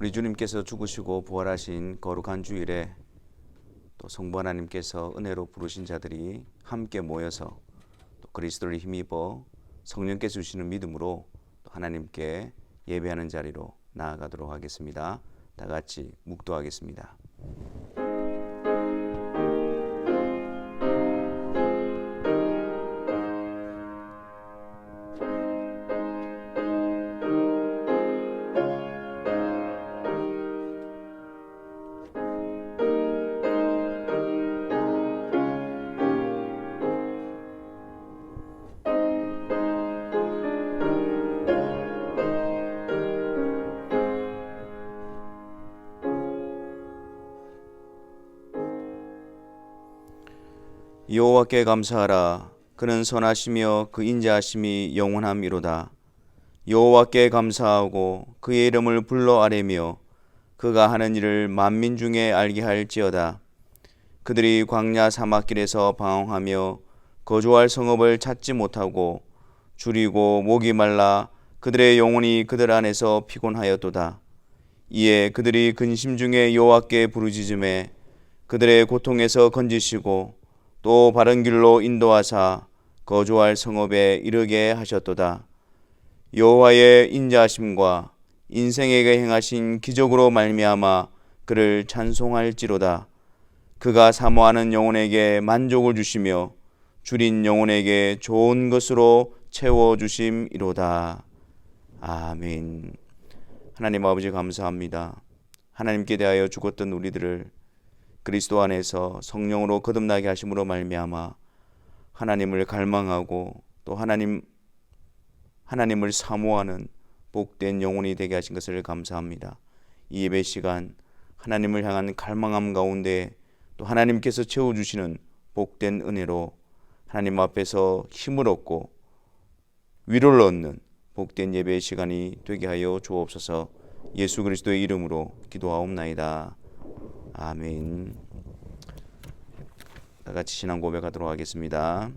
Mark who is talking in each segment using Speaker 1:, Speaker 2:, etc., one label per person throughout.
Speaker 1: 우리 주님께서 죽으시고 부활하신 거룩한 주일에 또 성부 하나님께서 은혜로 부르신 자들이 함께 모여서 또 그리스도를 힘입어 성령께서 주시는 믿음으로 또 하나님께 예배하는 자리로 나아가도록 하겠습니다. 다 같이 묵도하겠습니다. 여호와께 감사하라. 그는 선하시며 그 인자하심이 영원함이로다. 여호와께 감사하고 그의 이름을 불러 아뢰며 그가 하는 일을 만민 중에 알게 할지어다. 그들이 광야 사막길에서 방황하며 거주할 성읍을 찾지 못하고 줄이고 목이 말라 그들의 영혼이 그들 안에서 피곤하였도다. 이에 그들이 근심 중에 여호와께 부르짖음에 그들의 고통에서 건지시고 또 바른 길로 인도하사 거주할 성읍에 이르게 하셨도다. 여호와의 인자하심과 인생에게 행하신 기적으로 말미암아 그를 찬송할지로다. 그가 사모하는 영혼에게 만족을 주시며 줄인 영혼에게 좋은 것으로 채워주심이로다. 아멘. 하나님 아버지 감사합니다. 하나님께 대하여 죽었던 우리들을 그리스도 안에서 성령으로 거듭나게 하심으로 말미암아 하나님을 갈망하고 또 하나님을 사모하는 복된 영혼이 되게 하신 것을 감사합니다. 이 예배 시간 하나님을 향한 갈망함 가운데 또 하나님께서 채워주시는 복된 은혜로 하나님 앞에서 힘을 얻고 위로를 얻는 복된 예배의 시간이 되게 하여 주옵소서. 예수 그리스도의 이름으로 기도하옵나이다. 아멘. 다 같이 신앙 고백하도록 하겠습니다.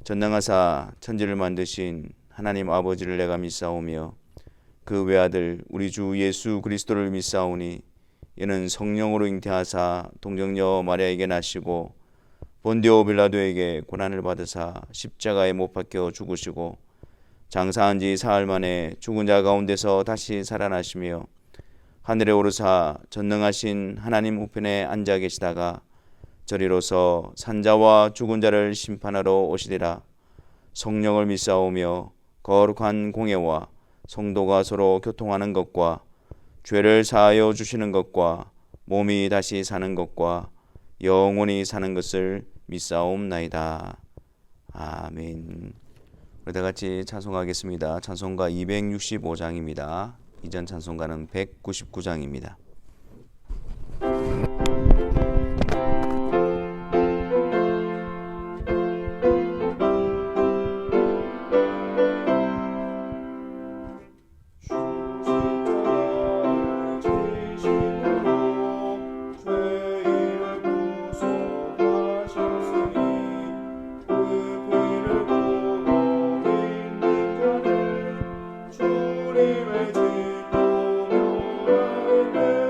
Speaker 1: 전능하사 천지를 만드신 하나님 아버지를 내가 믿사오며 그 외아들 우리 주 예수 그리스도를 믿사오니 이는 성령으로 잉태하사 동정녀 마리아에게 나시고 본디오 빌라도에게 고난을 받으사 십자가에 못 박혀 죽으시고 장사한 지 사흘 만에 죽은 자 가운데서 다시 살아나시며 하늘에 오르사 전능하신 하나님 우편에 앉아 계시다가 저리로서 산자와 죽은 자를 심판하러 오시리라. 성령을 믿사오며 거룩한 공예와 성도가 서로 교통하는 것과 죄를 사하여 주시는 것과 몸이 다시 사는 것과 영원히 사는 것을 믿사옵나이다. 아멘. 우리 다 같이 찬송하겠습니다. 찬송가 265장입니다. 이전 찬송가는 199장입니다.
Speaker 2: 주님의 진노 명하네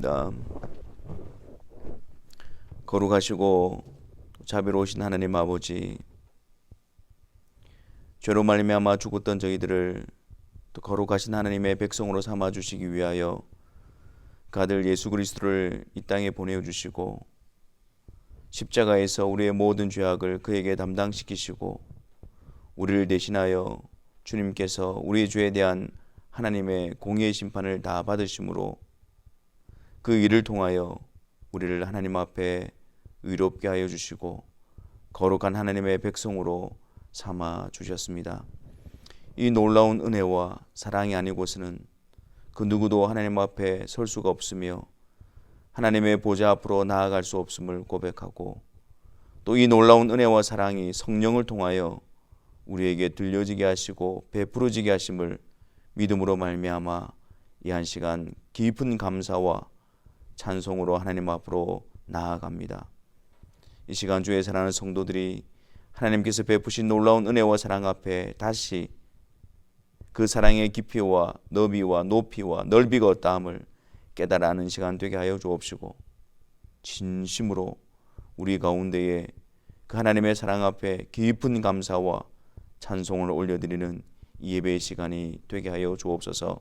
Speaker 1: 기도하겠습니다. 거룩하시고 자비로우신 하나님 아버지, 죄로 말미암아 죽었던 저희들을 또 거룩하신 하나님의 백성으로 삼아 주시기 위하여 그 아들 예수 그리스도를 이 땅에 보내어 주시고 십자가에서 우리의 모든 죄악을 그에게 담당시키시고 우리를 대신하여 주님께서 우리의 죄에 대한 하나님의 공의의 심판을 다 받으심으로 그 일을 통하여 우리를 하나님 앞에 의롭게 하여 주시고 거룩한 하나님의 백성으로 삼아 주셨습니다. 이 놀라운 은혜와 사랑이 아니고서는 그 누구도 하나님 앞에 설 수가 없으며 하나님의 보좌 앞으로 나아갈 수 없음을 고백하고 또 이 놀라운 은혜와 사랑이 성령을 통하여 우리에게 들려지게 하시고 베풀어지게 하심을 믿음으로 말미암아 이 한 시간 깊은 감사와 찬송으로 하나님 앞으로 나아갑니다. 이 시간 주의 사랑하는 성도들이 하나님께서 베푸신 놀라운 은혜와 사랑 앞에 다시 그 사랑의 깊이와 너비와 높이와 넓이가 어떠함을 깨달아 아는 시간 되게 하여 주옵시고 진심으로 우리 가운데에 그 하나님의 사랑 앞에 깊은 감사와 찬송을 올려드리는 이 예배의 시간이 되게 하여 주옵소서.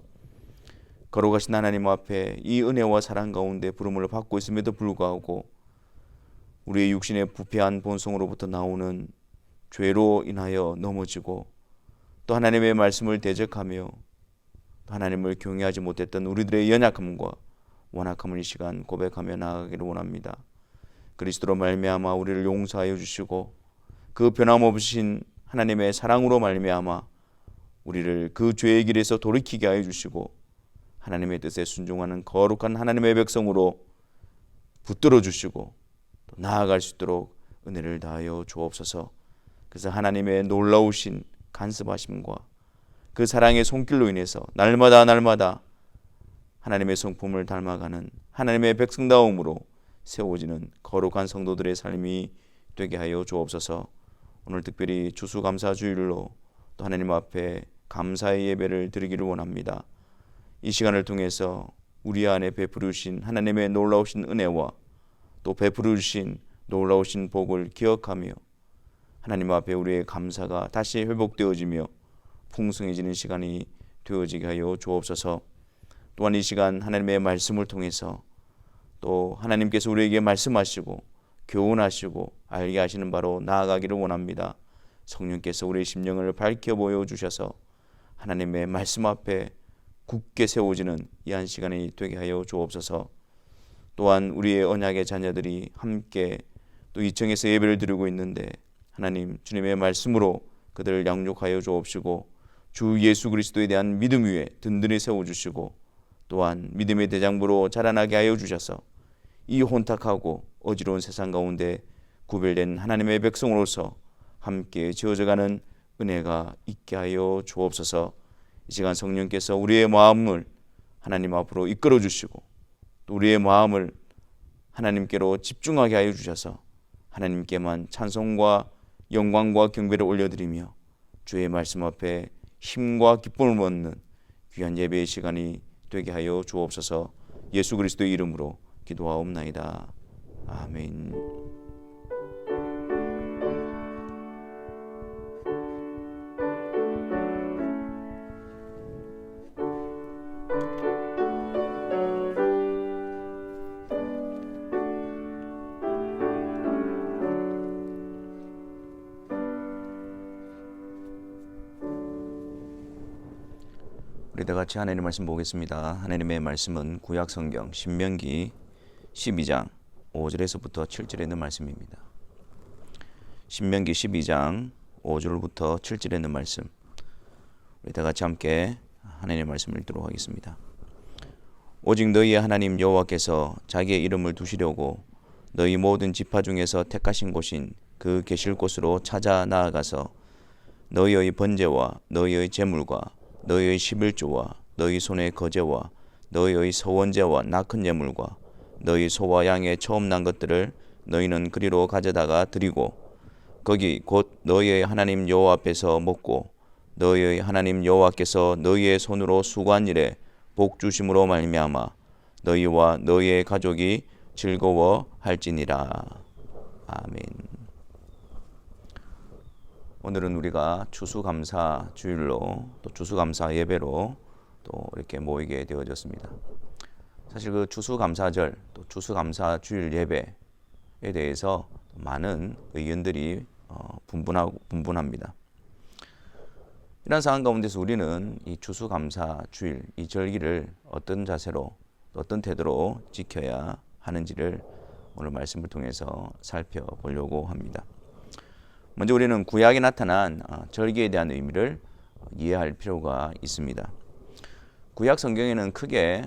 Speaker 1: 거룩하신 하나님 앞에 이 은혜와 사랑 가운데 부름을 받고 있음에도 불구하고 우리의 육신의 부패한 본성으로부터 나오는 죄로 인하여 넘어지고 또 하나님의 말씀을 대적하며 또 하나님을 경외하지 못했던 우리들의 연약함과 완악함을 이 시간 고백하며 나아가기를 원합니다. 그리스도로 말미암아 우리를 용서하여 주시고 그 변함없으신 하나님의 사랑으로 말미암아 우리를 그 죄의 길에서 돌이키게 하여 주시고 하나님의 뜻에 순종하는 거룩한 하나님의 백성으로 붙들어 주시고 또 나아갈 수 있도록 은혜를 다하여 주옵소서. 그래서 하나님의 놀라우신 간섭하심과 그 사랑의 손길로 인해서 날마다 하나님의 성품을 닮아가는 하나님의 백성다움으로 세워지는 거룩한 성도들의 삶이 되게 하여 주옵소서. 오늘 특별히 추수감사주일로 또 하나님 앞에 감사의 예배를 드리기를 원합니다. 이 시간을 통해서 우리 안에 베풀으신 하나님의 놀라우신 은혜와 또 베풀으신 놀라우신 복을 기억하며 하나님 앞에 우리의 감사가 다시 회복되어지며 풍성해지는 시간이 되어지게 하여 주옵소서. 또한 이 시간 하나님의 말씀을 통해서 또 하나님께서 우리에게 말씀하시고 교훈하시고 알게 하시는 바로 나아가기를 원합니다. 성령께서 우리의 심령을 밝혀 보여주셔서 하나님의 말씀 앞에 굳게 세워지는 이 한 시간이 되게 하여 주옵소서. 또한 우리의 언약의 자녀들이 함께 또 이청에서 예배를 드리고 있는데 하나님 주님의 말씀으로 그들을 양육하여 주옵시고 주 예수 그리스도에 대한 믿음 위에 든든히 세워주시고 또한 믿음의 대장부로 자라나게 하여 주셔서 이 혼탁하고 어지러운 세상 가운데 구별된 하나님의 백성으로서 함께 지어져가는 은혜가 있게 하여 주옵소서. 이 시간 성령께서 우리의 마음을 하나님 앞으로 이끌어 주시고 또 우리의 마음을 하나님께로 집중하게 하여 주셔서 하나님께만 찬송과 영광과 경배를 올려드리며 주의 말씀 앞에 힘과 기쁨을 얻는 귀한 예배의 시간이 되게 하여 주옵소서. 예수 그리스도의 이름으로 기도하옵나이다. 아멘. 우리 다 같이 하나님의 말씀 보겠습니다. 하나님의 말씀은 구약 성경 신명기 12장 5절에서부터 7절에 있는 말씀입니다. 신명기 12장 5절부터 7절에 있는 말씀, 우리 다 같이 함께 하나님의 말씀을 읽도록 하겠습니다. 오직 너희의 하나님 여호와께서 자기의 이름을 두시려고 너희 모든 지파 중에서 택하신 곳인 그 계실 곳으로 찾아 나아가서 너희의 번제와 너희의 제물과 너희의 11조와 너희 손의 거제와 너희의 서원제와 낙헌 예물과 너희 소와 양의 처음 난 것들을 너희는 그리로 가져다가 드리고 거기 곧 너희의 하나님 여호와 앞에서 먹고 너희의 하나님 여호와께서 너희의 손으로 수고한 일에 복 주심으로 말미암아 너희와 너희의 가족이 즐거워할지니라. 아멘. 오늘은 우리가 추수감사 주일로 또 추수감사 예배로 또 이렇게 모이게 되어졌습니다. 사실 그 추수감사절 또 추수감사 주일 예배에 대해서 많은 의견들이 분분합니다. 이런 상황 가운데서 우리는 이 추수감사 주일 이 절기를 어떤 자세로 어떤 태도로 지켜야 하는지를 오늘 말씀을 통해서 살펴보려고 합니다. 먼저 우리는 구약에 나타난 절기에 대한 의미를 이해할 필요가 있습니다. 구약 성경에는 크게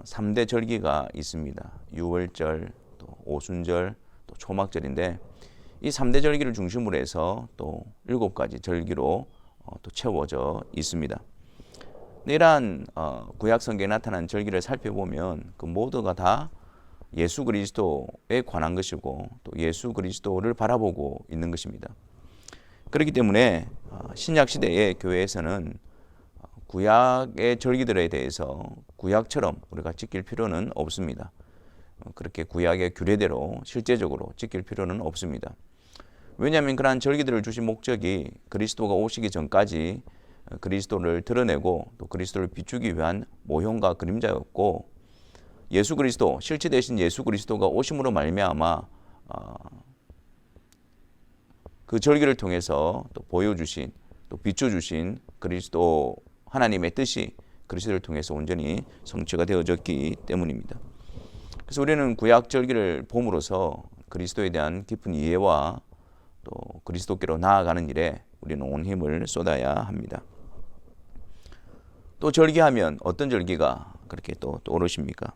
Speaker 1: 3대 절기가 있습니다. 유월절, 또 오순절, 또 초막절인데 이 3대 절기를 중심으로 해서 또 7가지 절기로 또 채워져 있습니다. 이러한 구약 성경에 나타난 절기를 살펴보면 그 모두가 다 예수 그리스도에 관한 것이고 또 예수 그리스도를 바라보고 있는 것입니다. 그렇기 때문에 신약 시대의 교회에서는 구약의 절기들에 대해서 구약처럼 우리가 지킬 필요는 없습니다. 그렇게 구약의 규례대로 실제적으로 지킬 필요는 없습니다. 왜냐하면 그러한 절기들을 주신 목적이 그리스도가 오시기 전까지 그리스도를 드러내고 또 그리스도를 비추기 위한 모형과 그림자였고, 예수 그리스도 실체 되신 예수 그리스도가 오심으로 말미암아 그 절기를 통해서 또 보여주신 또 비춰주신 그리스도 하나님의 뜻이 그리스도를 통해서 온전히 성취가 되어졌기 때문입니다. 그래서 우리는 구약 절기를 봄으로써 그리스도에 대한 깊은 이해와 또 그리스도께로 나아가는 일에 우리는 온 힘을 쏟아야 합니다. 또 절기하면 어떤 절기가 그렇게 또 떠오르십니까?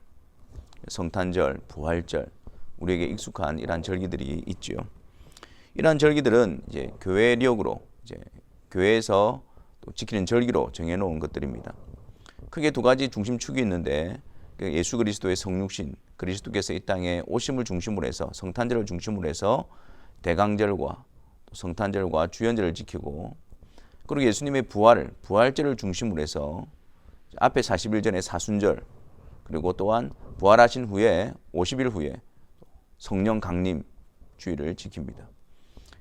Speaker 1: 성탄절, 부활절, 우리에게 익숙한 이러한 절기들이 있지요. 이러한 절기들은 이제 교회력으로 이제 교회에서 또 지키는 절기로 정해놓은 것들입니다. 크게 2가지 중심축이 있는데 예수 그리스도의 성육신, 그리스도께서 이 땅에 오심을 중심으로 해서 성탄절을 중심으로 해서 대강절과 성탄절과 주연절을 지키고, 그리고 예수님의 부활절을 중심으로 해서 앞에 40일 전에 사순절, 그리고 또한 부활하신 후에 50일 후에 성령 강림 주일을 지킵니다.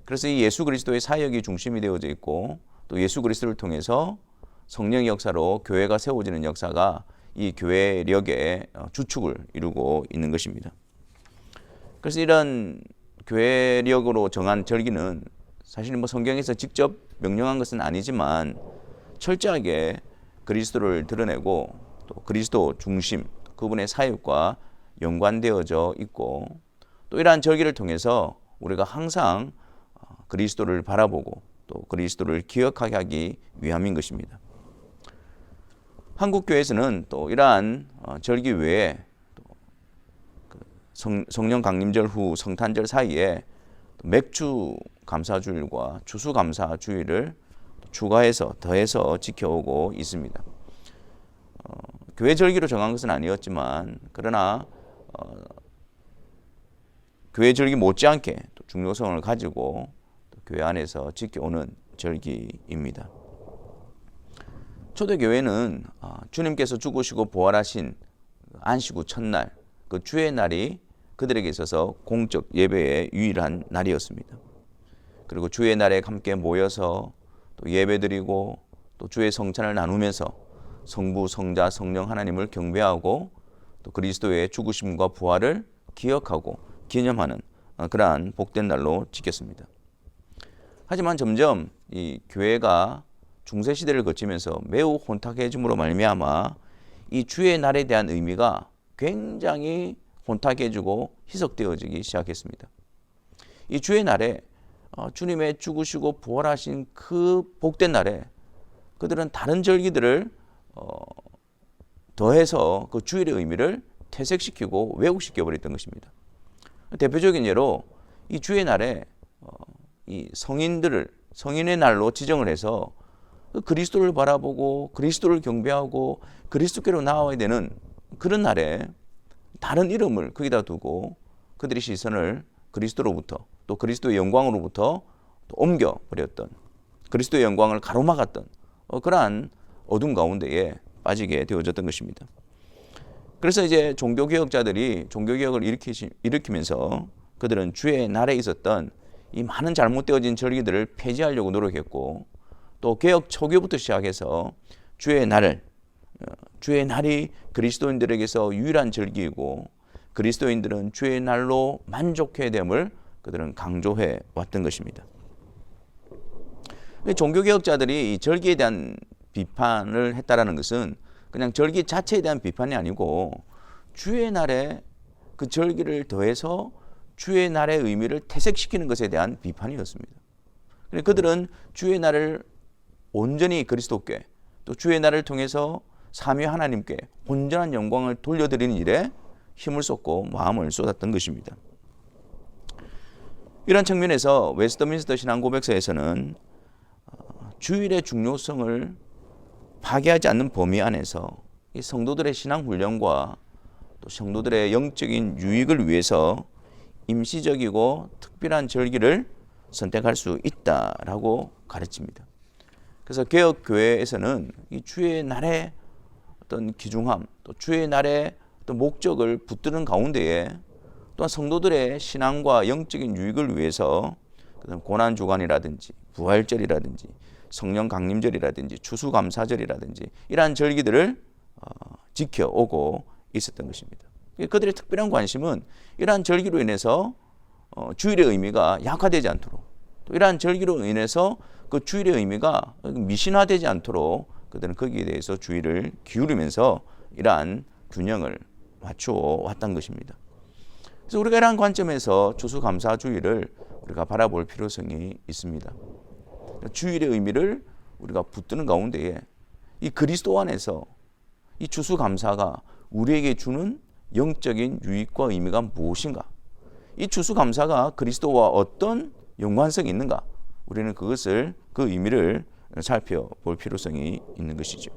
Speaker 1: 그래서 이 예수 그리스도의 사역이 중심이 되어져 있고 또 예수 그리스도를 통해서 성령의 역사로 교회가 세워지는 역사가 이 교회력의 주축을 이루고 있는 것입니다. 그래서 이런 교회력으로 정한 절기는 사실 성경에서 직접 명령한 것은 아니지만 철저하게 그리스도를 드러내고 또 그리스도 중심, 그분의 사역과 연관되어져 있고, 또 이러한 절기를 통해서 우리가 항상 그리스도를 바라보고 또 그리스도를 기억하게 하기 위함인 것입니다. 한국 교회에서는 또 이러한 절기 외에 성령 강림절 후 성탄절 사이에 맥주 감사주일과 추수 감사주일을 추가해서 더해서 지켜오고 있습니다. 교회 절기로 정한 것은 아니었지만 그러나 교회 절기 못지않게 또 중요성을 가지고 또 교회 안에서 지켜오는 절기입니다. 초대교회는 주님께서 죽으시고 부활하신 안식 후 첫날, 그 주의 날이 그들에게 있어서 공적 예배의 유일한 날이었습니다. 그리고 주의 날에 함께 모여서 또 예배드리고 또 주의 성찬을 나누면서 성부, 성자, 성령 하나님을 경배하고 또 그리스도의 죽으심과 부활을 기억하고 기념하는 그러한 복된 날로 지켰습니다. 하지만 점점 이 교회가 중세시대를 거치면서 매우 혼탁해짐으로 말미암아 이 주의 날에 대한 의미가 굉장히 혼탁해지고 희석되어지기 시작했습니다. 이 주의 날에 주님의 죽으시고 부활하신 그 복된 날에 그들은 다른 절기들을 더해서 그 주일의 의미를 퇴색시키고 왜곡시켜 버렸던 것입니다. 대표적인 예로 이 주의 날에 이 성인의 날로 지정을 해서 그리스도를 바라보고 그리스도를 경배하고 그리스도께로 나아와야 되는 그런 날에 다른 이름을 거기다 두고 그들의 시선을 그리스도로부터 또 그리스도의 영광으로부터 또 옮겨버렸던, 그리스도의 영광을 가로막았던 그러한 어둠 가운데에 빠지게 되어졌던 것입니다. 그래서 이제 종교개혁자들이 종교개혁을 일으키면서 그들은 주의 날에 있었던 이 많은 잘못되어진 절기들을 폐지하려고 노력했고, 또 개혁 초기부터 시작해서 주의 날이 그리스도인들에게서 유일한 절기이고 그리스도인들은 주의 날로 만족해야 됨을 그들은 강조해 왔던 것입니다. 종교개혁자들이 이 절기에 대한 비판을 했다라는 것은 그냥 절기 자체에 대한 비판이 아니고 주의 날에 그 절기를 더해서 주의 날의 의미를 퇴색시키는 것에 대한 비판이었습니다. 그들은 주의 날을 온전히 그리스도께, 또 주의 날을 통해서 삼위 하나님께 온전한 영광을 돌려드리는 일에 힘을 쏟고 마음을 쏟았던 것입니다. 이런 측면에서 웨스트민스터 신앙고백서에서는 주일의 중요성을 파괴하지 않는 범위 안에서 이 성도들의 신앙 훈련과 또 성도들의 영적인 유익을 위해서 임시적이고 특별한 절기를 선택할 수 있다라고 가르칩니다. 그래서 개혁교회에서는 이 주의 날의 어떤 귀중함, 또 주의 날의 어떤 목적을 붙드는 가운데에 또한 성도들의 신앙과 영적인 유익을 위해서 고난주간이라든지 부활절이라든지 성령 강림절이라든지 추수감사절이라든지 이러한 절기들을 지켜오고 있었던 것입니다. 그들의 특별한 관심은 이러한 절기로 인해서 주일의 의미가 약화되지 않도록, 또 이러한 절기로 인해서 그 주일의 의미가 미신화되지 않도록 그들은 거기에 대해서 주의를 기울이면서 이러한 균형을 맞추어 왔던 것입니다. 그래서 우리가 이러한 관점에서 추수감사주일을 우리가 바라볼 필요성이 있습니다. 주일의 의미를 우리가 붙드는 가운데에 이 그리스도 안에서 이 추수감사가 우리에게 주는 영적인 유익과 의미가 무엇인가? 이 추수감사가 그리스도와 어떤 연관성이 있는가? 우리는 그 의미를 살펴볼 필요성이 있는 것이죠.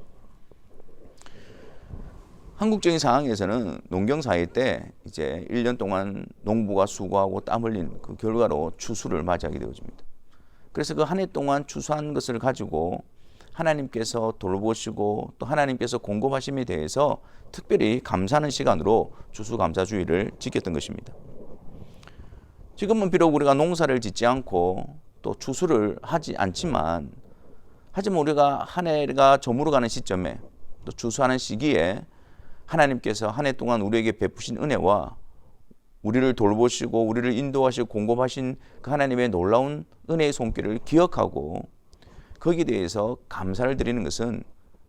Speaker 1: 한국적인 상황에서는 농경사회 때 이제 1년 동안 농부가 수고하고 땀 흘린 그 결과로 추수를 맞이하게 되어집니다. 그래서 그 한 해 동안 추수한 것을 가지고 하나님께서 돌보시고 또 하나님께서 공급하심에 대해서 특별히 감사하는 시간으로 추수감사주의를 지켰던 것입니다. 지금은 비록 우리가 농사를 짓지 않고 또 추수를 하지 않지만, 하지만 우리가 한 해가 저물어가는 시점에 또 추수하는 시기에 하나님께서 한 해 동안 우리에게 베푸신 은혜와 우리를 돌보시고 우리를 인도하시고 공급하신 그 하나님의 놀라운 은혜의 손길을 기억하고 거기에 대해서 감사를 드리는 것은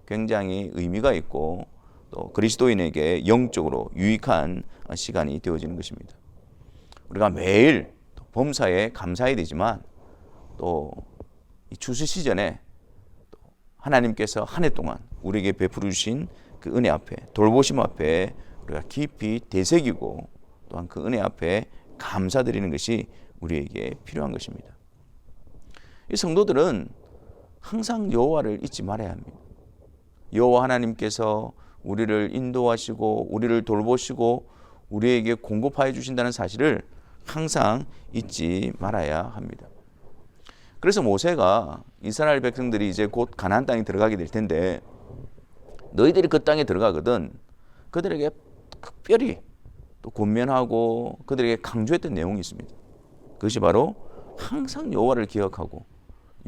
Speaker 1: 굉장히 의미가 있고 또 그리스도인에게 영적으로 유익한 시간이 되어지는 것입니다. 우리가 매일 범사에 감사해야 되지만 또 이 추수 시즌에 하나님께서 한 해 동안 우리에게 베풀어 주신 그 은혜 앞에, 돌보심 앞에 우리가 깊이 되새기고 또한 그 은혜 앞에 감사드리는 것이 우리에게 필요한 것입니다. 이 성도들은 항상 여호와를 잊지 말아야 합니다. 여호와 하나님께서 우리를 인도하시고 우리를 돌보시고 우리에게 공급하여 주신다는 사실을 항상 잊지 말아야 합니다. 그래서 모세가 이스라엘 백성들이 이제 곧 가나안 땅에 들어가게 될 텐데, 너희들이 그 땅에 들어가거든 그들에게 특별히 또 권면하고 그들에게 강조했던 내용이 있습니다. 그것이 바로 항상 여호와를 기억하고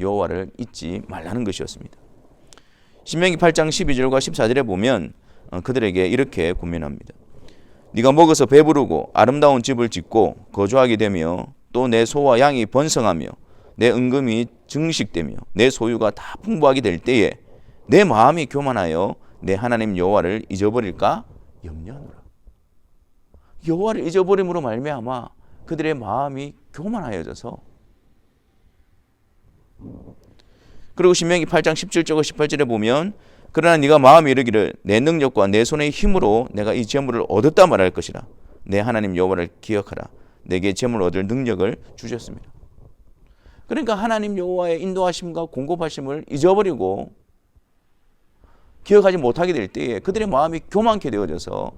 Speaker 1: 여호와를 잊지 말라는 것이었습니다. 신명기 8장 12절과 14절에 보면 그들에게 이렇게 권면합니다. 네가 먹어서 배부르고 아름다운 집을 짓고 거주하게 되며 또 내 소와 양이 번성하며 내 은금이 증식되며 내 소유가 다 풍부하게 될 때에 내 마음이 교만하여 내 하나님 여호와를 잊어버릴까 염려하노라. 여호와를 잊어버림으로 말미암아 그들의 마음이 교만하여져서, 그리고 신명기 8장 17절과 18절에 보면 그러나 네가 마음에 이르기를 내 능력과 내 손의 힘으로 내가 이 재물을 얻었다 말할 것이라. 내 하나님 여호와를 기억하라. 내게 재물을 얻을 능력을 주셨습니다. 그러니까 하나님 여호와의 인도하심과 공급하심을 잊어버리고 기억하지 못하게 될 때에 그들의 마음이 교만케 되어져서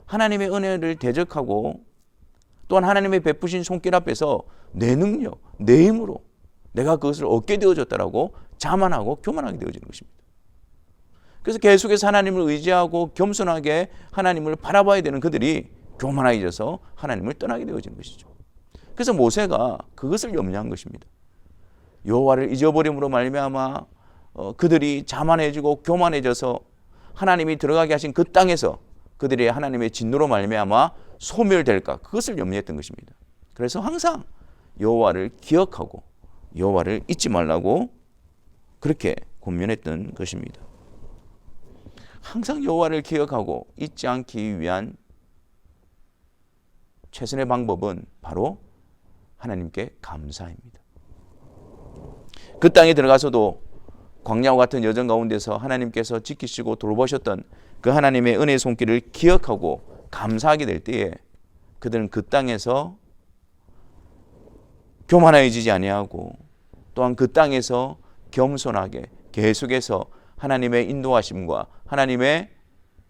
Speaker 1: 하나님의 은혜를 대적하고 또한 하나님의 베푸신 손길 앞에서 내 능력, 내 힘으로 내가 그것을 얻게 되어졌다라고 자만하고 교만하게 되어지는 것입니다. 그래서 계속해서 하나님을 의지하고 겸손하게 하나님을 바라봐야 되는 그들이 교만해져서 하나님을 떠나게 되어지는 것이죠. 그래서 모세가 그것을 염려한 것입니다. 여호와를 잊어버림으로 말미암아 그들이 자만해지고 교만해져서 하나님이 들어가게 하신 그 땅에서 그들이 하나님의 진노로 말미암아 소멸될까, 그것을 염려했던 것입니다. 그래서 항상 여호와를 기억하고 여호와를 잊지 말라고 그렇게 권면했던 것입니다. 항상 여호와를 기억하고 잊지 않기 위한 최선의 방법은 바로 하나님께 감사입니다. 그 땅에 들어가서도 광야와 같은 여정 가운데서 하나님께서 지키시고 돌보셨던 그 하나님의 은혜의 손길을 기억하고 감사하게 될 때에 그들은 그 땅에서 교만해지지 아니하고 또한 그 땅에서 겸손하게 계속해서 하나님의 인도하심과 하나님의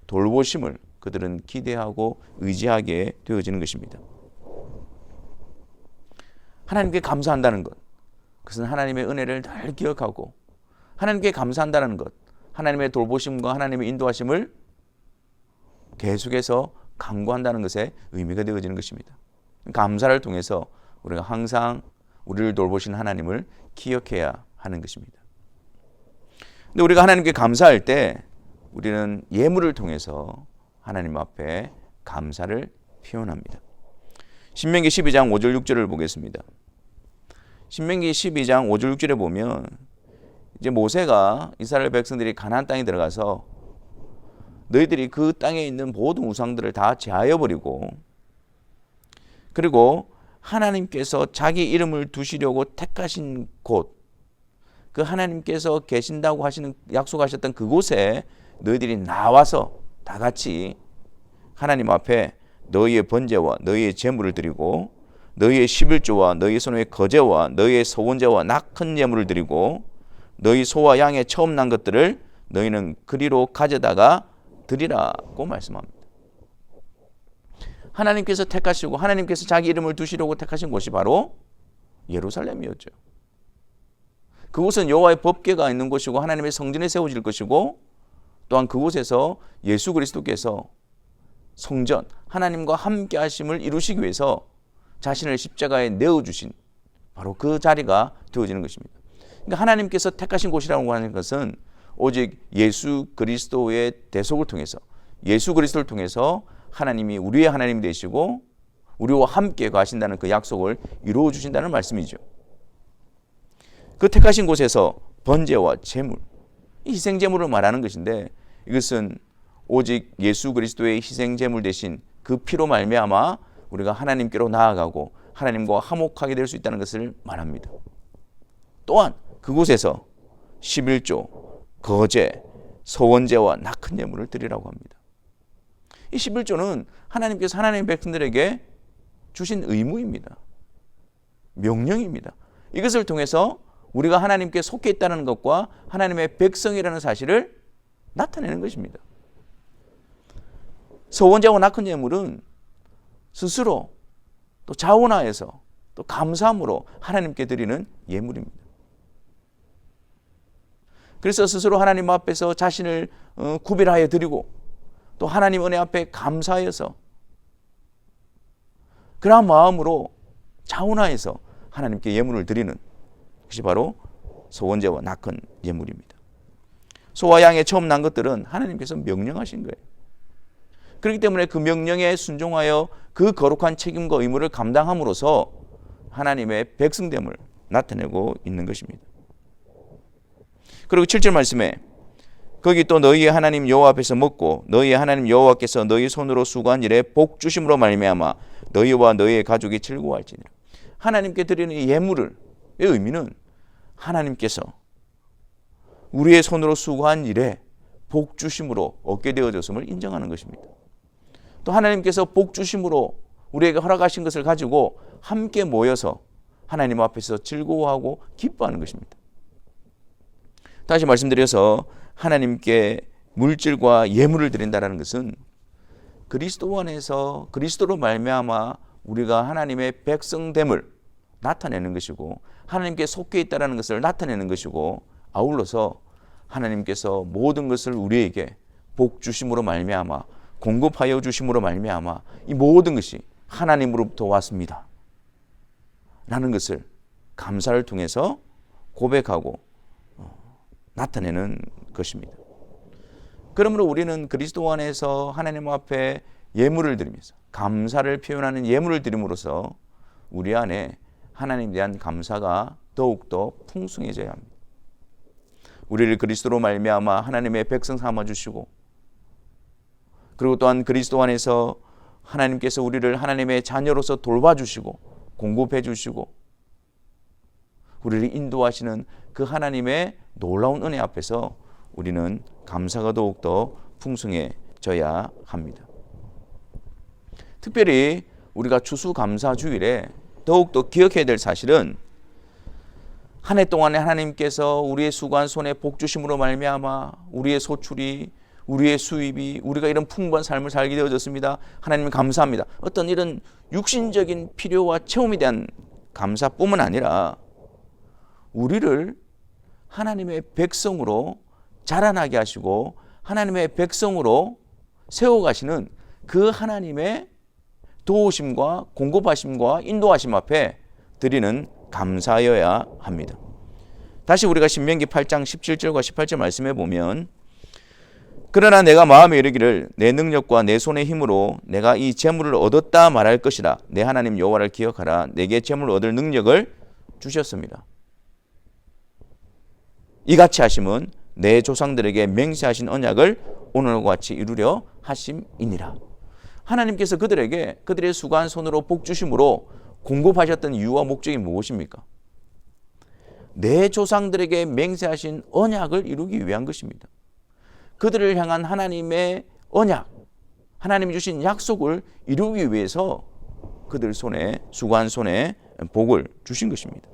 Speaker 1: 돌보심을 그들은 기대하고 의지하게 되어지는 것입니다. 하나님께 감사한다는 것, 그것은 하나님의 은혜를 늘 기억하고 하나님께 감사한다는 것, 하나님의 돌보심과 하나님의 인도하심을 계속해서 강구한다는 것에 의미가 되어지는 것입니다. 감사를 통해서 우리가 항상 우리를 돌보신 하나님을 기억해야 하는 것입니다. 근데 우리가 하나님께 감사할 때 우리는 예물을 통해서 하나님 앞에 감사를 표현합니다. 신명기 12장 5절 6절을 보겠습니다. 신명기 12장 5절 6절에 보면 이제 모세가 이스라엘 백성들이 가나안 땅에 들어가서 너희들이 그 땅에 있는 모든 우상들을 다 제하여 버리고 그리고 하나님께서 자기 이름을 두시려고 택하신 곳, 그 하나님께서 계신다고 하시는 약속하셨던 그곳에 너희들이 나와서 다 같이 하나님 앞에 너희의 번제와 너희의 제물을 드리고 너희의 11조와 너희 손의 거제와 너희의 서원제와 낙헌 예물을 드리고 너희 소와 양의 처음 난 것들을 너희는 그리로 가져다가 드리라고 말씀합니다. 하나님께서 택하시고 하나님께서 자기 이름을 두시려고 택하신 곳이 바로 예루살렘이었죠. 그곳은 여호와의 법궤가 있는 곳이고 하나님의 성전에 세워질 것이고 또한 그곳에서 예수 그리스도께서 성전, 하나님과 함께 하심을 이루시기 위해서 자신을 십자가에 내어주신 바로 그 자리가 되어지는 것입니다. 그러니까 하나님께서 택하신 곳이라고 하는 것은 오직 예수 그리스도의 대속을 통해서 예수 그리스도를 통해서 하나님이 우리의 하나님이 되시고 우리와 함께 가신다는 그 약속을 이루어 주신다는 말씀이죠. 그 택하신 곳에서 번제와 제물, 희생 제물을 말하는 것인데 이것은 오직 예수 그리스도의 희생 제물 대신 그 피로 말미암아 우리가 하나님께로 나아가고 하나님과 화목하게 될 수 있다는 것을 말합니다. 또한 그곳에서 11조, 거제, 서원제와 낙헌 예물을 드리라고 합니다. 이 11조는 하나님께서 하나님의 백성들에게 주신 의무입니다. 명령입니다. 이것을 통해서 우리가 하나님께 속해 있다는 것과 하나님의 백성이라는 사실을 나타내는 것입니다. 서원제와 낙헌 예물은 스스로 또 자원하여서 또 감사함으로 하나님께 드리는 예물입니다. 그래서 스스로 하나님 앞에서 자신을 구별하여 드리고 또 하나님 은혜 앞에 감사하여서 그러한 마음으로 자원하여서 하나님께 예물을 드리는 것이 바로 소원제와 낙헌 예물입니다. 소와 양의 처음 난 것들은 하나님께서 명령하신 거예요. 그렇기 때문에 그 명령에 순종하여 그 거룩한 책임과 의무를 감당함으로써 하나님의 백성됨을 나타내고 있는 것입니다. 그리고 7절 말씀에 거기 또 너희의 하나님 여호와 앞에서 먹고 너희의 하나님 여호와께서 너희 손으로 수고한 일에 복 주심으로 말미암아 너희와 너희의 가족이 즐거워할지니라. 하나님께 드리는 이 예물의 의미는 하나님께서 우리의 손으로 수고한 일에 복 주심으로 얻게 되어졌음을 인정하는 것입니다. 또 하나님께서 복 주심으로 우리에게 허락하신 것을 가지고 함께 모여서 하나님 앞에서 즐거워하고 기뻐하는 것입니다. 다시 말씀드려서 하나님께 물질과 예물을 드린다는 것은 그리스도 안에서 그리스도로 말미암아 우리가 하나님의 백성됨을 나타내는 것이고 하나님께 속해 있다는 것을 나타내는 것이고 아울러서 하나님께서 모든 것을 우리에게 복 주심으로 말미암아 공급하여 주심으로 말미암아 이 모든 것이 하나님으로부터 왔습니다 라는 것을 감사를 통해서 고백하고 나타내는 것입니다. 그러므로 우리는 그리스도 안에서 하나님 앞에 예물을 드리면서 감사를 표현하는 예물을 드림으로써 우리 안에 하나님에 대한 감사가 더욱더 풍성해져야 합니다. 우리를 그리스도로 말미암아 하나님의 백성 삼아 주시고 그리고 또한 그리스도 안에서 하나님께서 우리를 하나님의 자녀로서 돌봐주시고 공급해 주시고 우리를 인도하시는 그 하나님의 놀라운 은혜 앞에서 우리는 감사가 더욱더 풍성해져야 합니다. 특별히 우리가 추수감사주일에 더욱더 기억해야 될 사실은 한 해 동안에 하나님께서 우리의 수고한 손에 복 주심으로 말미암아 우리의 소출이 우리의 수입이 우리가 이런 풍부한 삶을 살게 되어졌습니다. 하나님 감사합니다. 어떤 이런 육신적인 필요와 체험에 대한 감사뿐만 아니라 우리를 하나님의 백성으로 자라나게 하시고 하나님의 백성으로 세워가시는 그 하나님의 도우심과 공급하심과 인도하심 앞에 드리는 감사여야 합니다. 다시 우리가 신명기 8장 17절과 18절 말씀해 보면 그러나 내가 마음에 이르기를 내 능력과 내 손의 힘으로 내가 이 재물을 얻었다 말할 것이라. 내 하나님 여호와를 기억하라. 내게 재물을 얻을 능력을 주셨습니다. 이같이 하심은 내 조상들에게 맹세하신 언약을 오늘과 같이 이루려 하심이니라. 하나님께서 그들에게 그들의 수고한 손으로 복 주심으로 공급하셨던 이유와 목적이 무엇입니까? 내 조상들에게 맹세하신 언약을 이루기 위한 것입니다. 그들을 향한 하나님의 언약, 하나님이 주신 약속을 이루기 위해서 그들 손에 수고한 손에 복을 주신 것입니다.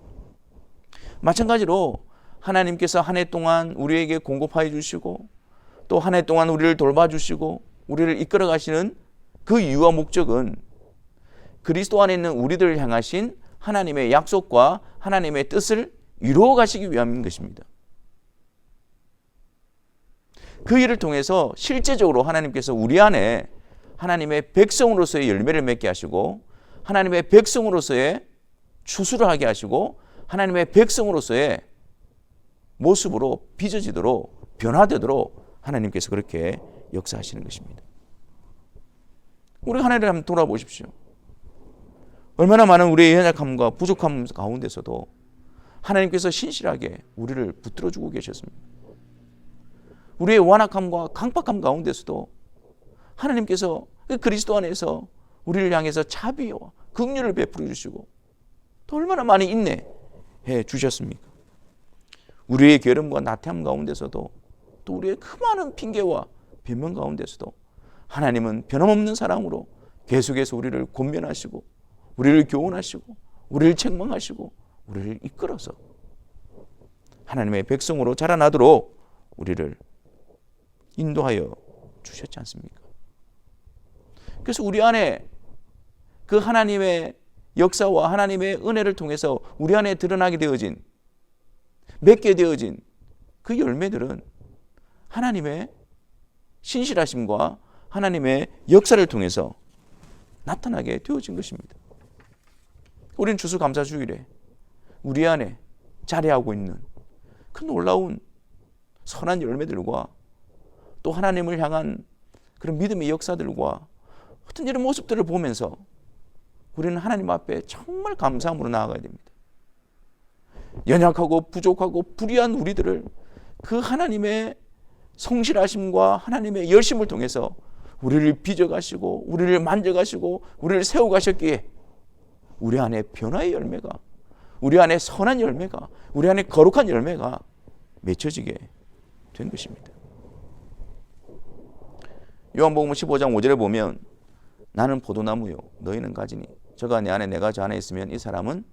Speaker 1: 마찬가지로 하나님께서 한 해 동안 우리에게 공급하여 주시고 또 한 해 동안 우리를 돌봐주시고 우리를 이끌어 가시는 그 이유와 목적은 그리스도 안에 있는 우리들을 향하신 하나님의 약속과 하나님의 뜻을 이루어 가시기 위함인 것입니다. 그 일을 통해서 실제적으로 하나님께서 우리 안에 하나님의 백성으로서의 열매를 맺게 하시고 하나님의 백성으로서의 추수를 하게 하시고 하나님의 백성으로서의 모습으로 빚어지도록 변화되도록 하나님께서 그렇게 역사하시는 것입니다. 우리 하나님을 한번 돌아보십시오. 얼마나 많은 우리의 연약함과 부족함 가운데서도 하나님께서 신실하게 우리를 붙들어주고 계셨습니다. 우리의 완악함과 강팍함 가운데서도 하나님께서 그리스도 안에서 우리를 향해서 자비와 긍휼을 베풀어 주시고 또 얼마나 많이 인내해 주셨습니까? 우리의 게으름과 나태함 가운데서도 또 우리의 그 많은 핑계와 변명 가운데서도 하나님은 변함없는 사랑으로 계속해서 우리를 권면하시고 우리를 교훈하시고 우리를 책망하시고 우리를 이끌어서 하나님의 백성으로 자라나도록 우리를 인도하여 주셨지 않습니까? 그래서 우리 안에 그 하나님의 역사와 하나님의 은혜를 통해서 우리 안에 드러나게 되어진 맺게 되어진 그 열매들은 하나님의 신실하심과 하나님의 역사를 통해서 나타나게 되어진 것입니다. 우리는 추수감사주일에 우리 안에 자리하고 있는 그 놀라운 선한 열매들과 또 하나님을 향한 그런 믿음의 역사들과 어떤 이런 모습들을 보면서 우리는 하나님 앞에 정말 감사함으로 나아가야 됩니다. 연약하고 부족하고 불의한 우리들을 그 하나님의 성실하심과 하나님의 열심을 통해서 우리를 빚어가시고 우리를 만져가시고 우리를 세워가셨기에 우리 안에 변화의 열매가 우리 안에 선한 열매가 우리 안에 거룩한 열매가 맺혀지게 된 것입니다. 요한복음 15장 5절에 보면 나는 포도나무요 너희는 가지니 저가 내 안에 내가 저 안에 있으면 이 사람은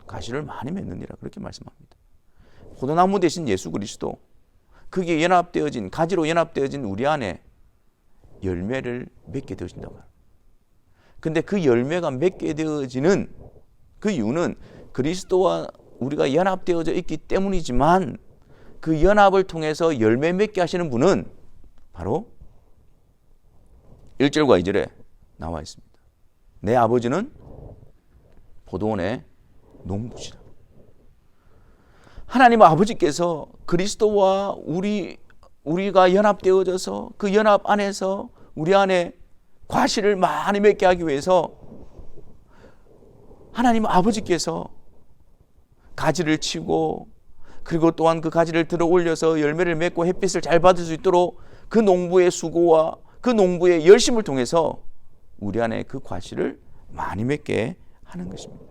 Speaker 1: 가시를 많이 맺느니라 그렇게 말씀합니다. 포도나무 대신 예수 그리스도 그게 연합되어진 가지로 연합되어진 우리 안에 열매를 맺게 되어진다고 합니다. 근데 그 열매가 맺게 되어지는 그 이유는 그리스도와 우리가 연합되어져 있기 때문이지만 그 연합을 통해서 열매 맺게 하시는 분은 바로 1절과 2절에 나와 있습니다. 내 아버지는 포도원의 농부시라. 하나님 아버지께서 그리스도와 우리가 연합되어져서 그 연합 안에서 우리 안에 과실을 많이 맺게 하기 위해서 하나님 아버지께서 가지를 치고 그리고 또한 그 가지를 들어 올려서 열매를 맺고 햇빛을 잘 받을 수 있도록 그 농부의 수고와 그 농부의 열심을 통해서 우리 안에 그 과실을 많이 맺게 하는 것입니다.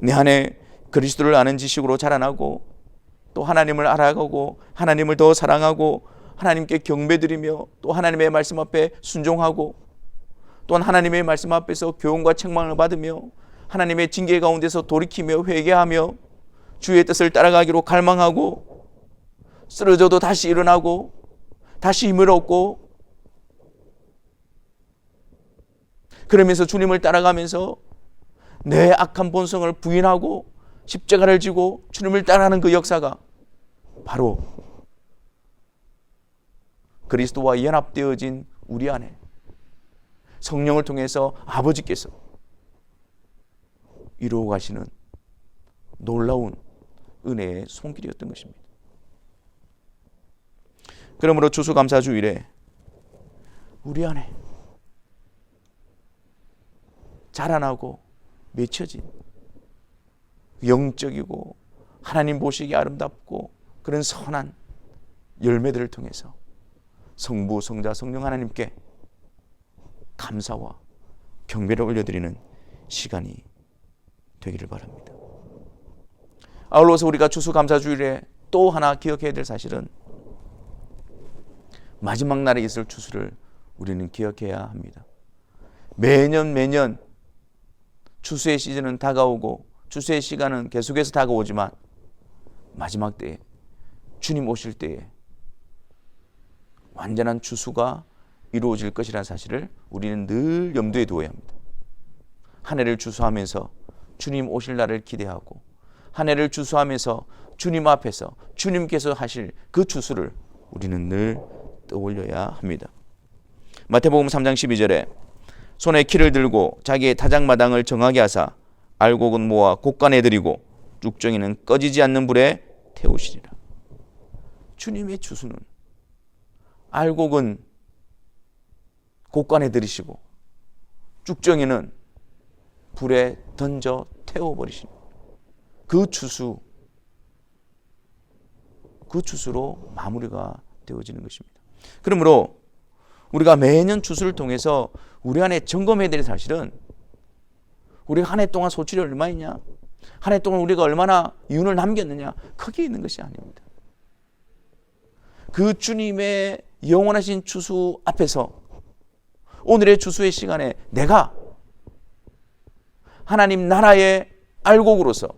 Speaker 1: 내 안에 그리스도를 아는 지식으로 자라나고 또 하나님을 알아가고 하나님을 더 사랑하고 하나님께 경배드리며 또 하나님의 말씀 앞에 순종하고 또한 하나님의 말씀 앞에서 교훈과 책망을 받으며 하나님의 징계 가운데서 돌이키며 회개하며 주의 뜻을 따라가기로 갈망하고 쓰러져도 다시 일어나고 다시 힘을 얻고 그러면서 주님을 따라가면서 내 악한 본성을 부인하고 십자가를 지고 주님을 따라하는 그 역사가 바로 그리스도와 연합되어진 우리 안에 성령을 통해서 아버지께서 이루어 가시는 놀라운 은혜의 손길이었던 것입니다. 그러므로 추수감사주일에 우리 안에 자라나고 맺혀진 영적이고 하나님 보시기에 아름답고 그런 선한 열매들을 통해서 성부, 성자, 성령 하나님께 감사와 경배를 올려드리는 시간이 되기를 바랍니다. 아울러서 우리가 추수감사주일에 또 하나 기억해야 될 사실은 마지막 날에 있을 추수를 우리는 기억해야 합니다. 매년 추수의 시즌은 다가오고 추수의 시간은 계속해서 다가오지만 마지막 때에 주님 오실 때에 완전한 추수가 이루어질 것이라는 사실을 우리는 늘 염두에 두어야 합니다. 한 해를 추수하면서 주님 오실 날을 기대하고 한 해를 추수하면서 주님 앞에서 주님께서 하실 그 추수를 우리는 늘 떠올려야 합니다. 마태복음 3장 12절에 손에 키를 들고 자기의 타작마당을 정하게 하사 알곡은 모아 곡간에 들이고 쭉정이는 꺼지지 않는 불에 태우시리라. 주님의 추수는 알곡은 곡간에 들이시고 쭉정이는 불에 던져 태워버리십니다. 그 추수로 마무리가 되어지는 것입니다. 그러므로 우리가 매년 추수를 통해서 우리 안에 점검해야 될 사실은 우리가 한 해 동안 소출이 얼마이냐, 한 해 동안 우리가 얼마나 윤을 남겼느냐, 거기에 있는 것이 아닙니다. 그 주님의 영원하신 추수 앞에서 오늘의 추수의 시간에 내가 하나님 나라의 알곡으로서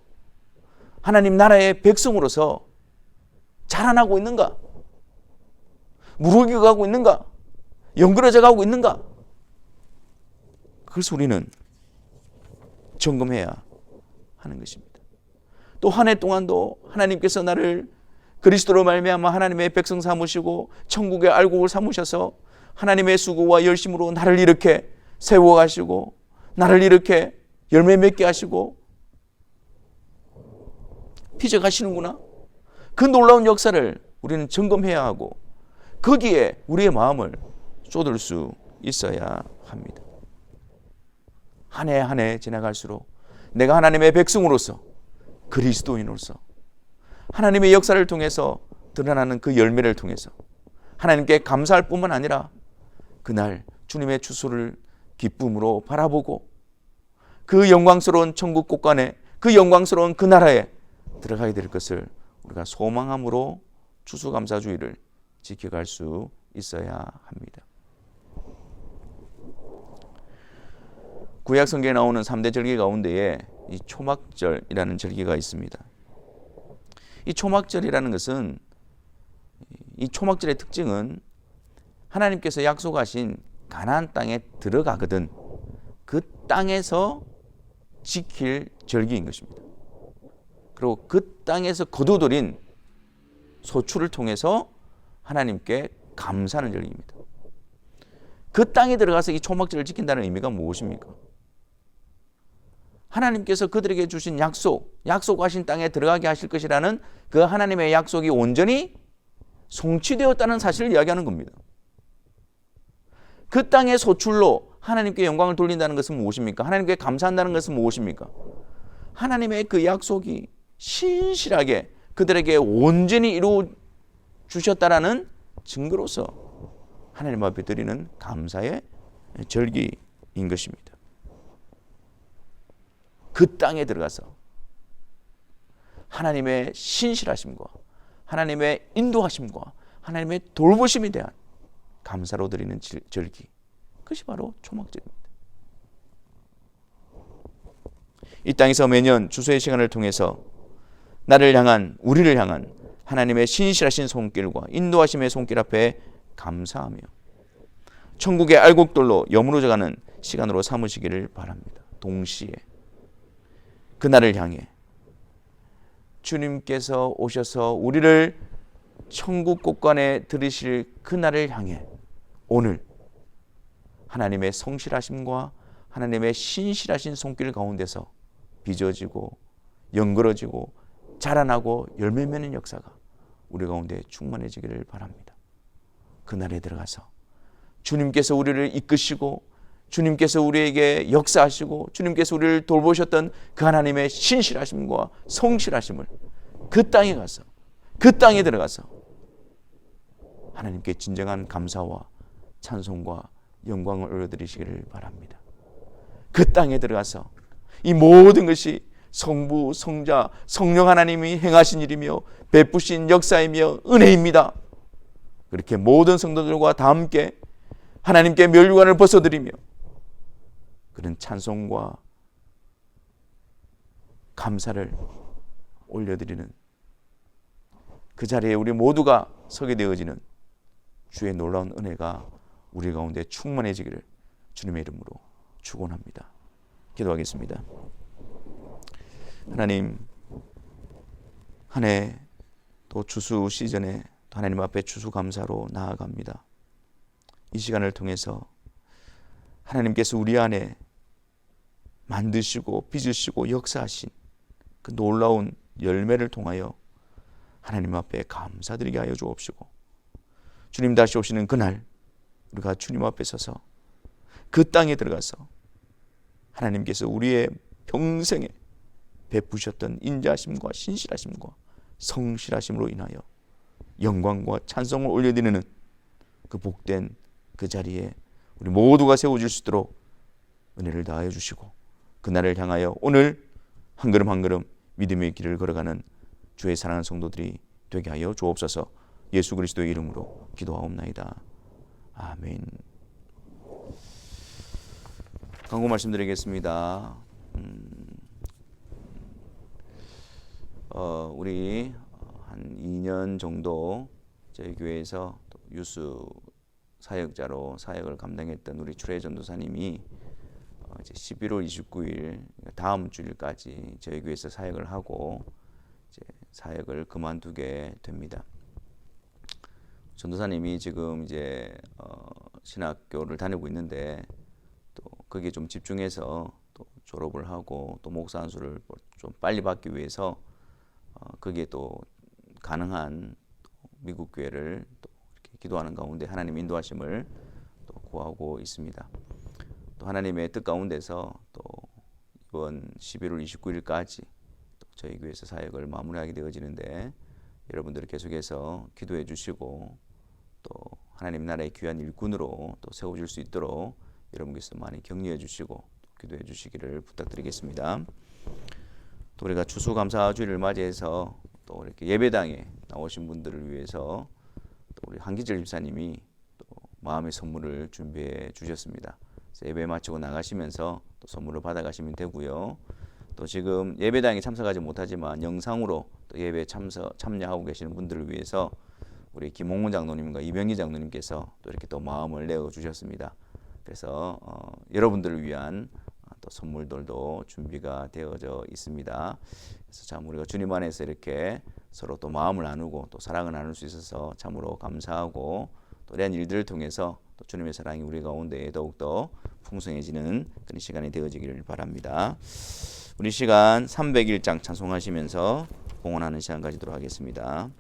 Speaker 1: 하나님 나라의 백성으로서 자라나고 있는가? 무르익어 가고 있는가? 연그러져 가고 있는가? 그래서 우리는 점검해야 하는 것입니다. 또 한 해 동안도 하나님께서 나를 그리스도로 말미암아 하나님의 백성 삼으시고 천국의 알곡을 삼으셔서 하나님의 수고와 열심으로 나를 이렇게 세워가시고 나를 이렇게 열매 맺게 하시고 빚어가시는구나. 그 놀라운 역사를 우리는 점검해야 하고 거기에 우리의 마음을 쏟을 수 있어야 합니다. 한 해 한 해 지나갈수록 내가 하나님의 백성으로서 그리스도인으로서 하나님의 역사를 통해서 드러나는 그 열매를 통해서 하나님께 감사할 뿐만 아니라 그날 주님의 추수를 기쁨으로 바라보고 그 영광스러운 천국 곳간에 그 영광스러운 그 나라에 들어가게 될 것을 우리가 소망함으로 추수감사주의를 지켜갈 수 있어야 합니다. 구약 성경에 나오는 3대 절기 가운데에 이 초막절이라는 절기가 있습니다. 이 초막절이라는 것은 이 초막절의 특징은 하나님께서 약속하신 가나안 땅에 들어가거든 그 땅에서 지킬 절기인 것입니다. 그리고 그 땅에서 거두들인 소출을 통해서 하나님께 감사하는 절기입니다. 그 땅에 들어가서 이 초막절을 지킨다는 의미가 무엇입니까? 하나님께서 그들에게 주신 약속하신 땅에 들어가게 하실 것이라는 그 하나님의 약속이 온전히 성취되었다는 사실을 이야기하는 겁니다. 그 땅의 소출로 하나님께 영광을 돌린다는 것은 무엇입니까? 하나님께 감사한다는 것은 무엇입니까? 하나님의 그 약속이 신실하게 그들에게 온전히 이루어 주셨다라는 증거로서 하나님 앞에 드리는 감사의 절기인 것입니다. 그 땅에 들어가서 하나님의 신실하심과 하나님의 인도하심과 하나님의 돌보심에 대한 감사로 드리는 절기, 그것이 바로 초막절입니다. 이 땅에서 매년 추수의 시간을 통해서 우리를 향한 하나님의 신실하신 손길과 인도하심의 손길 앞에 감사하며 천국의 알곡들로 여물어져가는 시간으로 삼으시기를 바랍니다. 동시에 그날을 향해 주님께서 오셔서 우리를 천국 곳간에 들으실 그날을 향해 오늘 하나님의 성실하심과 하나님의 신실하신 손길 가운데서 빚어지고 연그러지고 자라나고 열매 맺는 역사가 우리 가운데 충만해지기를 바랍니다. 그날에 들어가서 주님께서 우리를 이끄시고 주님께서 우리에게 역사하시고 주님께서 우리를 돌보셨던 그 하나님의 신실하심과 성실하심을 그 땅에 가서 그 땅에 들어가서 하나님께 진정한 감사와 찬송과 영광을 올려드리시기를 바랍니다. 그 땅에 들어가서 이 모든 것이 성부, 성자, 성령 하나님이 행하신 일이며 베푸신 역사이며 은혜입니다. 그렇게 모든 성도들과 다 함께 하나님께 면류관을 벗어드리며 그런 찬송과 감사를 올려드리는 그 자리에 우리 모두가 서게 되어지는 주의 놀라운 은혜가 우리 가운데 충만해지기를 주님의 이름으로 축원합니다. 기도하겠습니다. 하나님, 한 해 또 추수 시즌에 하나님 앞에 추수감사로 나아갑니다. 이 시간을 통해서 하나님께서 우리 안에 만드시고 빚으시고 역사하신 그 놀라운 열매를 통하여 하나님 앞에 감사드리게 하여 주옵시고, 주님 다시 오시는 그날 우리가 주님 앞에 서서 그 땅에 들어가서 하나님께서 우리의 평생에 베푸셨던 인자하심과 신실하심과 성실하심으로 인하여 영광과 찬송을 올려드리는 그 복된 그 자리에 우리 모두가 세워질 수 있도록 은혜를 다하여 주시고, 그날을 향하여 오늘 한 걸음 한 걸음 믿음의 길을 걸어가는 주의 사랑하는 성도들이 되게 하여 주옵소서. 예수 그리스도의 이름으로 기도하옵나이다. 아멘. 광고 말씀드리겠습니다. 우리 한 2년 정도 저희 교회에서 유수 사역자로 사역을 감당했던 우리 주례 전도사님이 이제 11월 29일 다음 주일까지 저희 교회에서 사역을 하고 이제 사역을 그만두게 됩니다. 전도사님이 지금 이제 신학교를 다니고 있는데 또 거기에 좀 집중해서 또 졸업을 하고 또 목사 안수를 좀 빨리 받기 위해서 거기에 또 가능한 미국 교회를 또 이렇게 기도하는 가운데 하나님 인도하심을 또 구하고 있습니다. 또 하나님의 뜻 가운데서 또 이번 11월 29일까지 또 저희 교회에서 사역을 마무리하게 되어지는데 여러분들 계속해서 기도해 주시고 또 하나님 나라의 귀한 일꾼으로 또 세워줄 수 있도록 여러분께서 많이 격려해 주시고 기도해 주시기를 부탁드리겠습니다. 또 우리가 추수감사주일을 맞이해서 또 이렇게 예배당에 나오신 분들을 위해서 또 우리 한기철 집사님이 또 마음의 선물을 준비해 주셨습니다. 그래서 예배 마치고 나가시면서 또 선물을 받아가시면 되고요. 또 지금 예배당에 참석하지 못하지만 영상으로 또 예배 참여하고 계시는 분들을 위해서 우리 김홍문 장로님과 이병희 장로님께서 또 이렇게 또 마음을 내어 주셨습니다. 그래서 여러분들을 위한 또 선물들도 준비가 되어져 있습니다. 그래서 참 우리가 주님 안에서 이렇게 서로 또 마음을 나누고 또 사랑을 나눌 수 있어서 참으로 감사하고, 또 이러한 일들을 통해서 또 주님의 사랑이 우리 가운데 더욱더 풍성해지는 그런 시간이 되어지기를 바랍니다. 우리 시간 301장 찬송하시면서 봉헌하는 시간 가지도록 하겠습니다.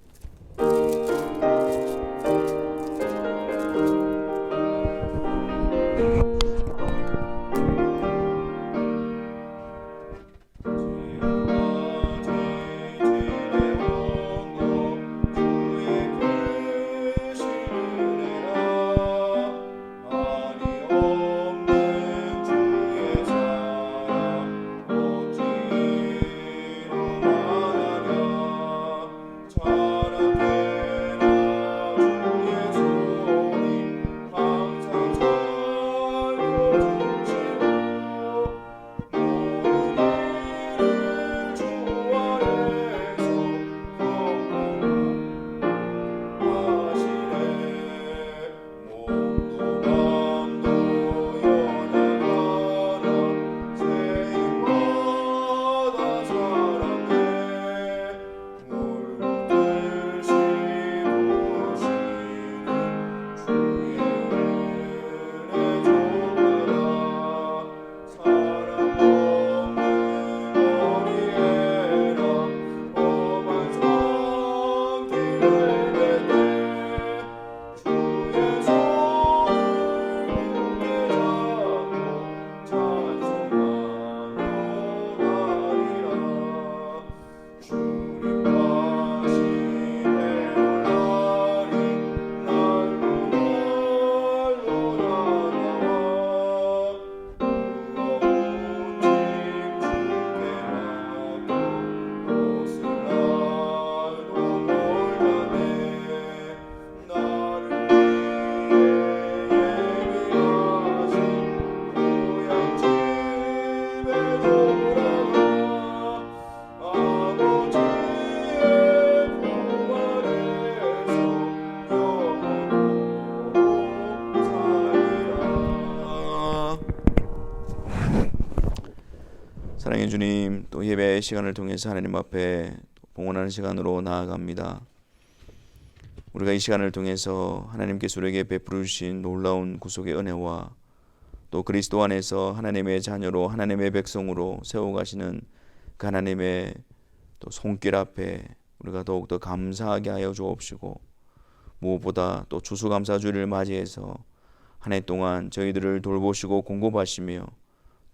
Speaker 1: 사랑해 주님, 또 예배 시간을 통해서 하나님 앞에 봉헌하는 시간으로 나아갑니다. 우리가 이 시간을 통해서 하나님께서 우리에게 베풀어 주신 놀라운 구속의 은혜와 또 그리스도 안에서 하나님의 자녀로 하나님의 백성으로 세워가시는 그 하나님의 또 손길 앞에 우리가 더욱더 감사하게 하여 주옵시고, 무엇보다 또 추수감사주를 맞이해서 한 해 동안 저희들을 돌보시고 공급하시며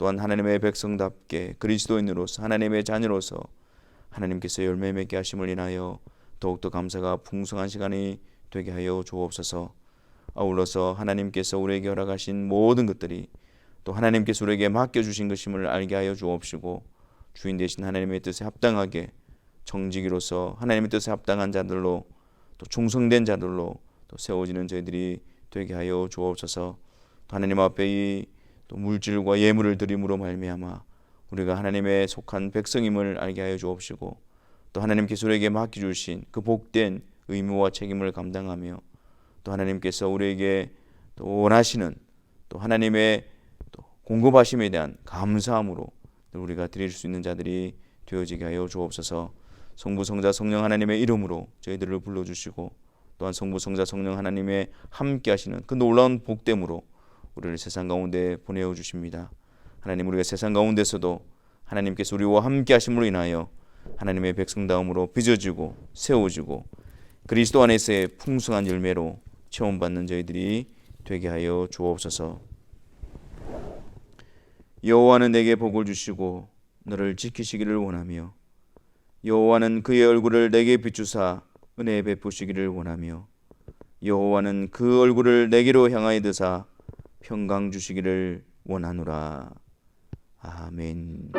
Speaker 1: 또한 하나님의 백성답게 그리스도인으로서 하나님의 자녀로서 하나님께서 열매 맺게 하심을 인하여 더욱더 감사가 풍성한 시간이 되게 하여 주옵소서. 아울러서 하나님께서 우리에게 허락하신 모든 것들이 또 하나님께서 우리에게 맡겨주신 것임을 알게 하여 주옵시고, 주인 되신 하나님의 뜻에 합당하게 청지기로서 하나님의 뜻에 합당한 자들로 또 충성된 자들로 또 세워지는 저희들이 되게 하여 주옵소서. 하나님 앞에 이 또 물질과 예물을 드림으로 말미암아 우리가 하나님의 속한 백성임을 알게 하여 주옵시고, 또 하나님께서 우리에게 맡겨주신 그 복된 의무와 책임을 감당하며 또 하나님께서 우리에게 또 원하시는 또 하나님의 또 공급하심에 대한 감사함으로 우리가 드릴 수 있는 자들이 되어지게 하여 주옵소서. 성부 성자 성령 하나님의 이름으로 저희들을 불러주시고, 또한 성부 성자 성령 하나님의 함께 하시는 그 놀라운 복됨으로 우리를 세상 가운데 보내어 주십니다. 하나님, 우리가 세상 가운데서도 하나님께서 우리와 함께 하심으로 인하여 하나님의 백성다움으로 빚어지고 세워지고 그리스도 안에서의 풍성한 열매로 체험받는 저희들이 되게 하여 주옵소서. 여호와는 내게 복을 주시고 너를 지키시기를 원하며, 여호와는 그의 얼굴을 내게 비추사 은혜 베푸시기를 원하며, 여호와는 그 얼굴을 내게로 향하여 드사 평강 주시기를 원하노라. 아멘.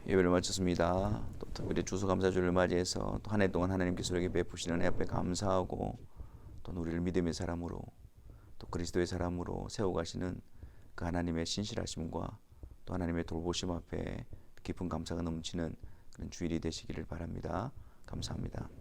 Speaker 1: 예배를 마쳤습니다. 또 특별히 추수감사주를 맞이해서 또 한 해 동안 하나님께서 우리에게 베푸시는 애 앞에 감사하고, 또 우리를 믿음의 사람으로 또 그리스도의 사람으로 세워가시는 그 하나님의 신실하심과 또 하나님의 돌보심 앞에 깊은 감사가 넘치는 그런 주일이 되시기를 바랍니다. 감사합니다.